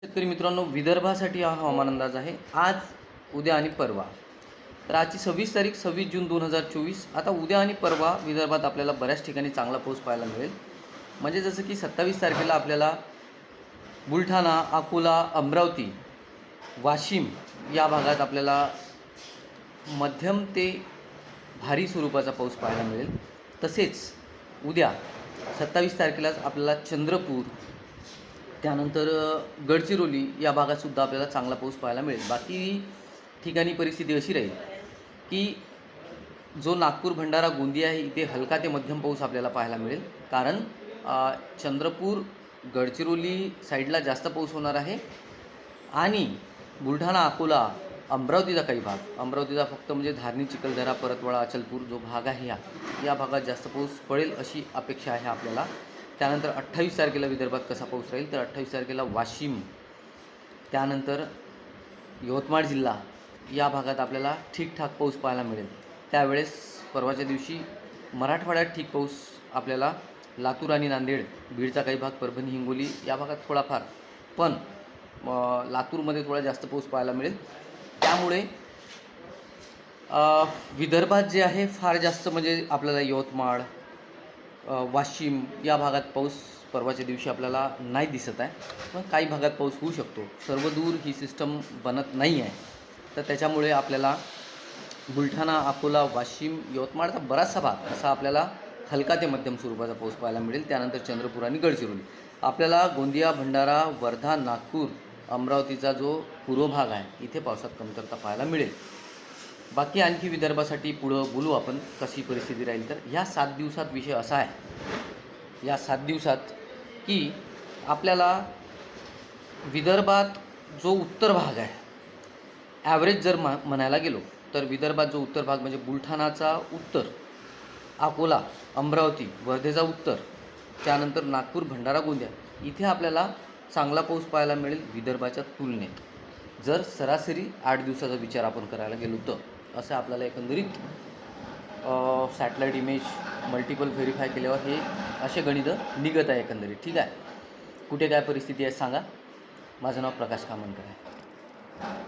शेतकरी मित्रांनो, विदर्भासाठी हा हवामान अंदाज आहे आज, उद्या आणि परवा. तर आजची 26 तारीख 26 जून 2024. आता उद्या आणि परवा विदर्भात आपल्याला बऱ्याच ठिकाणी चांगला पाऊस पाहायला मिळेल. म्हणजे जसं की 27 तारखेला आपल्याला बुलढाणा, अकोला, अमरावती, वाशिम या भागात आपल्याला मध्यम ते भारी स्वरूपाचा पाऊस पाहायला मिळेल. तसेच उद्या 27 तारखेलाच आपल्याला चंद्रपूर, त्यानंतर गडचिरोली या भागातसुद्धा आपल्याला चांगला पाऊस पाहायला मिळेल. बाकी ठिकाणी परिस्थिती अशी राहील की जो नागपूर, भंडारा, गोंदिया आहे इथे हलका ते मध्यम पाऊस आपल्याला पाहायला मिळेल. कारण चंद्रपूर, गडचिरोली साईडला जास्त पाऊस होणार आहे आणि बुलढाणा, अकोला, अमरावतीचा काही भाग, अमरावतीचा फक्त म्हणजे धारणी, चिखलदरा, परतवाडा, अचलपूर जो भाग आहे या भागात जास्त पाऊस पडेल अशी अपेक्षा आहे आपल्याला. त्यानंतर 28 तारखेला विदर्भात कसा पाऊस राहील तर 28 तारखेला वाशिम, त्यानंतर यवतमाळ जिल्हा या भागात आपल्याला ठीकठाक पाऊस पाहायला मिळेल. त्यावेळेस परवाच्या दिवशी मराठवाड्यात ठीक पाऊस आपल्याला लातूर आणि नांदेड, बीडचा काही भाग, परभणी, हिंगोली या भागात थोडाफार, पण लातूरमध्ये थोडा जास्त पाऊस पाहायला मिळेल. त्यामुळे विदर्भात जे आहे फार जास्त म्हणजे आपल्याला यवतमाळ, वाशिम या भागात पाऊस परवाच्या दिवशी आपल्याला नाही दिसत आहे. पण काही भागात पाऊस होऊ शकतो. सर्वदूर ही सिस्टम बनत नाही आहे, तर त्याच्यामुळे आपल्याला बुलढाणा, अकोला, वाशिम, यवतमाळचा बराचसा भाग असा आपल्याला हलका ते मध्यम स्वरूपाचा पाऊस पाहायला मिळेल. त्यानंतर चंद्रपूर आणि गडचिरोली आपल्याला गोंदिया, भंडारा, वर्धा, नागपूर, अमरावतीचा जो पूर्व भाग आहे इथे पावसात कमतरता पाहायला मिळेल. बाकी आणखी विदर्भासाठी पुढं बोलू आपण कशी परिस्थिती राहील. तर ह्या 7 दिवसात विषय असा आहे, या 7 दिवसात की आपल्याला विदर्भात जो उत्तर भाग आहे, ॲव्हरेज जर म्हणायला गेलो तर विदर्भात जो उत्तर भाग म्हणजे बुलढाणाचा उत्तर, अकोला, अमरावती, वर्धेचा उत्तर, त्यानंतर नागपूर, भंडारा, गोंदिया इथे आपल्याला चांगला पाऊस पाहायला मिळेल विदर्भाच्या तुलनेत. जर सरासरी 8 दिवसाचा विचार आपण करायला गेलो तर असं आपल्याला एकंदरीत सॅटेलाईट इमेज मल्टिपल व्हेरीफाय केल्यावर हे असे गणितं निघत आहे एकंदरीत. ठीक आहे, कुठे काय परिस्थिती आहे सांगा. माझं नाव प्रकाश कामनकर आहे.